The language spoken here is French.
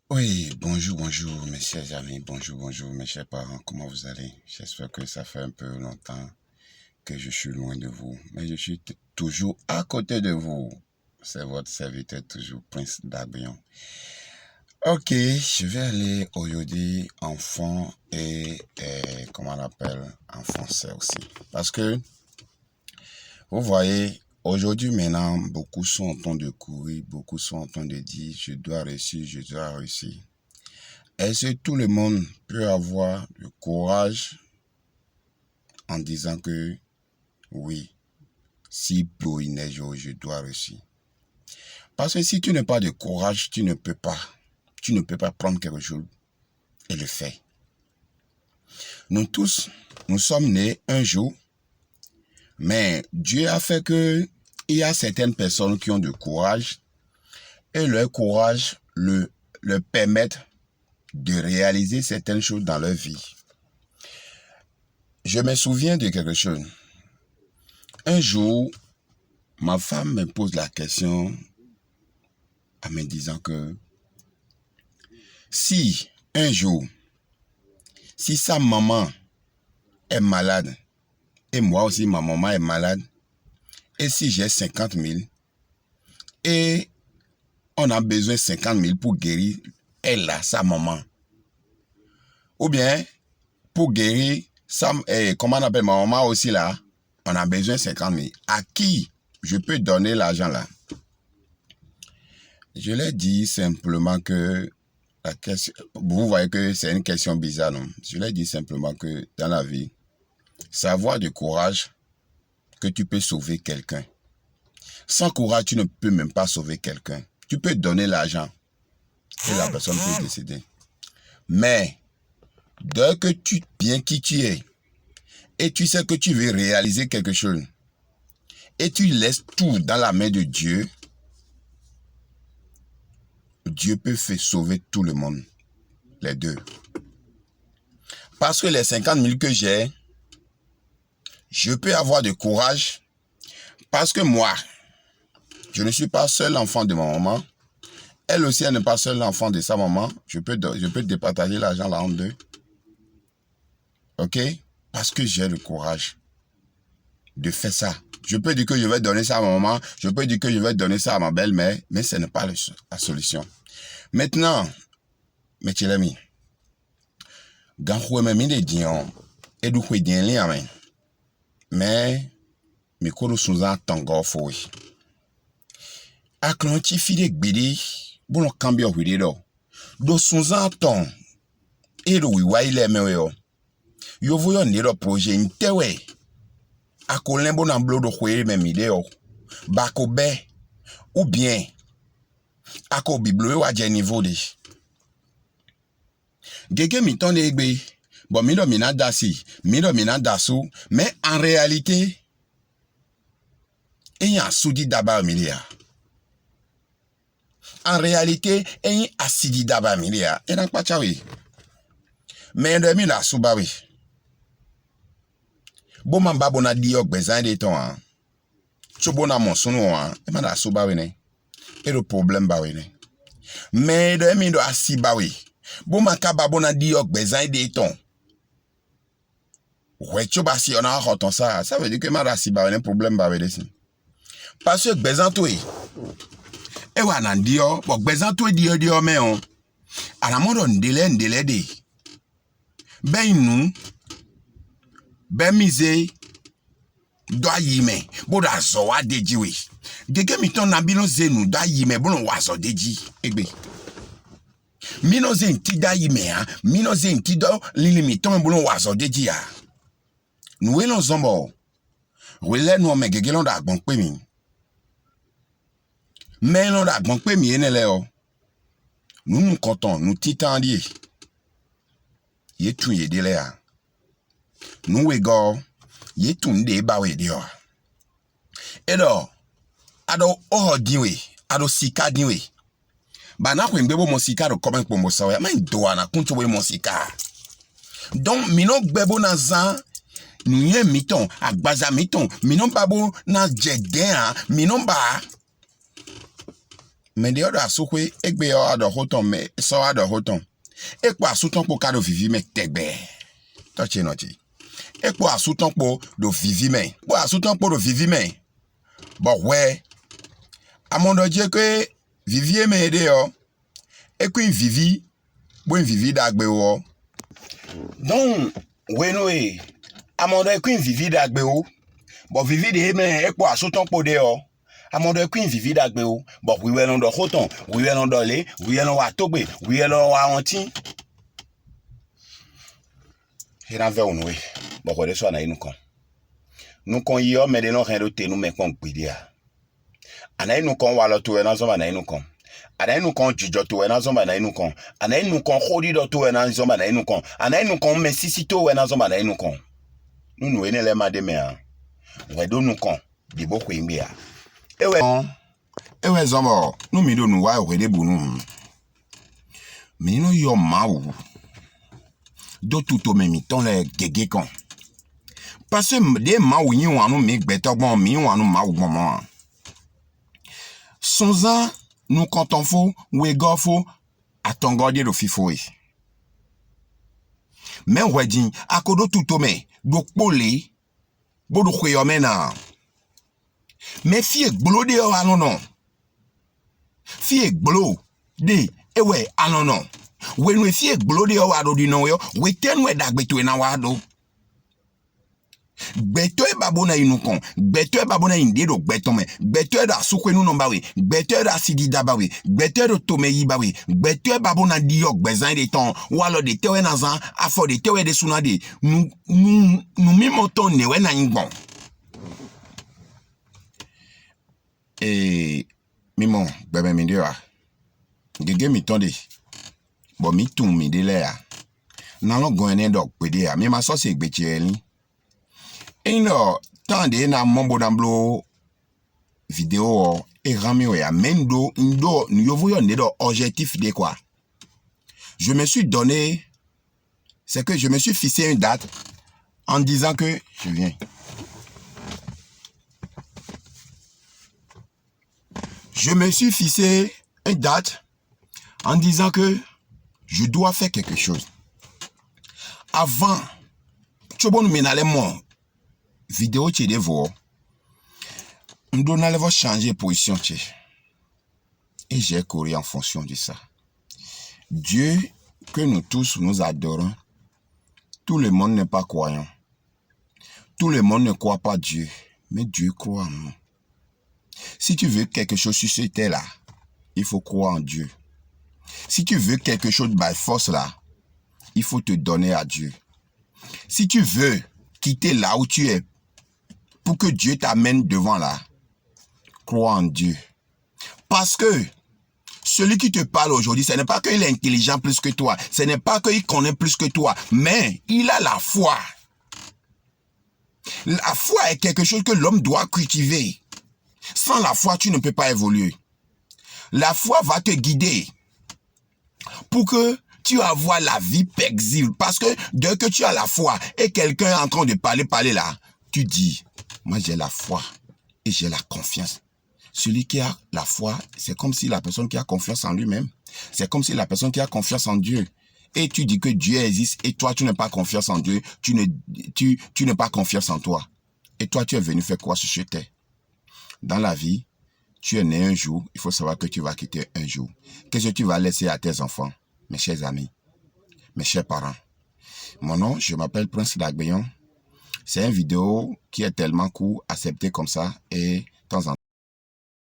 Oui, bonjour mes chers amis, bonjour mes chers parents, comment vous allez? J'espère que ça fait un peu longtemps que je suis loin de vous, mais je suis toujours à côté de vous. C'est votre serviteur toujours, Prince d'Abion. Ok, je vais aller aujourd'hui en fond et comment on appelle, en français aussi. Parce que, vous voyez, aujourd'hui maintenant, beaucoup sont en train de courir, beaucoup sont en train de dire, je dois réussir. Est-ce que tout le monde peut avoir le courage en disant que oui, si pleut, il neige, je dois réussir. Parce que si tu n'as pas de courage, tu ne peux pas prendre quelque chose et le faire. Nous tous, nous sommes nés un jour, mais Dieu a fait que il y a certaines personnes qui ont du courage et leur courage leur permet de réaliser certaines choses dans leur vie. Je me souviens de quelque chose. Un jour, ma femme me pose la question en me disant que si un jour, si sa maman est malade et moi aussi ma maman est malade et si j'ai 50 000 et on a besoin de 50 000 pour guérir elle, sa maman, ou bien pour guérir comment on appelle ma maman aussi là, on a besoin de 50 000. À qui je peux donner l'argent là? Je l'ai dit simplement que la question, vous voyez que c'est une question bizarre, non? Je l'ai dit simplement que dans la vie, c'est avoir du courage que tu peux sauver quelqu'un. Sans courage, tu ne peux même pas sauver quelqu'un. Tu peux donner l'argent et la personne peut décider. Mais, dès que tu viens qui tu es et tu sais que tu veux réaliser quelque chose et tu laisses tout dans la main de Dieu, Dieu peut faire sauver tout le monde, les deux. Parce que les 50 000 que j'ai, je peux avoir du courage parce que moi, je ne suis pas seul enfant de ma maman. Elle aussi, elle n'est pas seule enfant de sa maman. Je peux départager l'argent là en deux. Ok? Parce que j'ai le courage de faire ça. Je peux dire que je vais donner ça à ma maman. Je peux dire que je vais donner ça à ma belle-mère. Mais ce n'est pas la solution. Maintenant, mes chers amis, quand vous m'avez dit, et du coup, mais mes cours sont en tango fouille. A clanti fide gbede, bon cambio huido. Do sunza ton, et do wiwaile mewe. Yo voyo nero projet ntewe. A kolembo na blodo huere me mideo. Bako be, ou bien, ako biblo wa niveau de. Gege mi ton egbe, bon mido mina dasi, mido mina dasu, mais en réalité, il y a soudi d'aba milia. En réalité, il y a asidi d'aba milia. Et n'a pas chawi. Mais de mi la soubawi. Bon man babona diok besoin de ton. Chobona mon sono e man la soubawi ne. Et le problème bawi ne. Mais de mi do asibawi. Bon man ka babona diok besoin de ton. Ouais, choba si on a roton ça. Ça veut dire que man la asibawi ne problème bawi de si. Parce que besoin toi. E wa nan dio, bon besoin toi dio mais on. À la mode on ndele de. Ben nous ben mise doa yime boda zoa deji we gege mi ton na bino zenu doa yime bono wazo deji egbe mino zen ti da yime ha mino zen ti do lilimi ton bono wazo deji ya nou elon zombo wele nou me gege lon da gbon pe mi mais lon da gbon pe mi enele o nou content nou titan die ye tun ye dele ya nou we go ye tunde ba we dio. Edo ado diwe, ado sika diwe. Ba na kwen gbebo mo sika do komen po mo sawe. Ma ndo ana kunto we mo sika. Donc mino gbebo na zan nye miton, agbaza miton, minon babo na jeden, minon ba Mais de a soukwe, ek be yo a do hoton, mais so a do hoton. Ek po a souton po ka do vivi me tekbe. Toche nochi. Ek po a souton po do vivi me. Po a souton po do vivi me. Bon, ouais. A mon doje que vivi me ede yo. Et que vivi, bon vivi d'agbe yo. Donc, ouais noé. A mon doje que vivi d'agbe yo. Bon vivi de me et po a souton po de yo. A mon doje que vivi d'agbe yo. Bon oui non do hoton, oui non do le, oui non wa togbe, oui non wa anti. Et dans vers noé. Bon quoi de so na nous kon. Nous kon yo me de non rien de te nous me kon pedia. Ana nous kon wa lo to na zo na nous kon. Ana nous kon jijo to na zo na nous kon. Ana nous kon khodi do to na zo na nous kon. Ana nous kon mesisi to na zo na nous kon. Nous ene le ma de me a. We do nous kon di bo ko imbia. Ewe zomo, nous mi do nous wa we de bunu. Mi no yo maou. Do tuto me mi ton le gege kon. Parce que des maou yi wan nou mi gbeto bon mi wan nou maou bon. Sonza nous konton fo, we go fo, atongode do fifo e. Men wedin, akodo tuto me, do pole, bo do kwe yo mena. Men fie gblo de yo anonon. Fie gblo de, ewe anonon. We nou fie gblo de yo wado di nou yo, we ten we dagbeto e na wado. Gbeto e babona inukon, gbeto e babona indedo gbeto me, gbeto e da sukwe nou non bawe, gbeto e da sidida bawe, gbeto e do tomeyi bawe, gbeto e babona diyo gbezan de ton, walo de tewe nazan, afo de tewe de sunade, nou mi moton newe na ingbon. Mimon, bebe mi dewa, gege mi tonde, bo mi tung mi de le ya, nan lo gwen dog pwede ya, mi maso se gbeche li. Et non, tande na mambo d'amblo vidéo et ramio ya mendo ndo nyovuyo nedo objectif de quoi. Je me suis donné, c'est que je me suis fixé une date en disant que je viens. Je me suis fixé une date en disant que je dois faire quelque chose. Avant, tu bon menale mon vidéo tche de vo, on allait changer position tche. Et j'ai couru en fonction de ça. Dieu que nous tous nous adorons, tout le monde n'est pas croyant. Tout le monde ne croit pas Dieu, mais Dieu croit en nous. Si tu veux quelque chose sur cette terre là, il faut croire en Dieu. Si tu veux quelque chose by force là, il faut te donner à Dieu. Si tu veux quitter là où tu es, pour que Dieu t'amène devant là, crois en Dieu. Parce que celui qui te parle aujourd'hui, ce n'est pas qu'il est intelligent plus que toi, ce n'est pas qu'il connaît plus que toi, mais il a la foi. La foi est quelque chose que l'homme doit cultiver. Sans la foi, tu ne peux pas évoluer. La foi va te guider pour que tu avoir la vie paisible. Parce que dès que tu as la foi et quelqu'un est en train de parler là, tu dis, moi j'ai la foi et j'ai la confiance. Celui qui a la foi, c'est comme si la personne qui a confiance en lui-même. C'est comme si la personne qui a confiance en Dieu. Et tu dis que Dieu existe et toi tu n'as pas confiance en Dieu. Tu n'as pas confiance en toi. Et toi tu es venu faire quoi sur cette terre? Dans la vie, tu es né un jour, il faut savoir que tu vas quitter un jour. Qu'est-ce que tu vas laisser à tes enfants, mes chers amis, mes chers parents? Mon nom, je m'appelle Prince Dagbeyon. C'est une vidéo qui est tellement cool, acceptée comme ça et de temps en temps.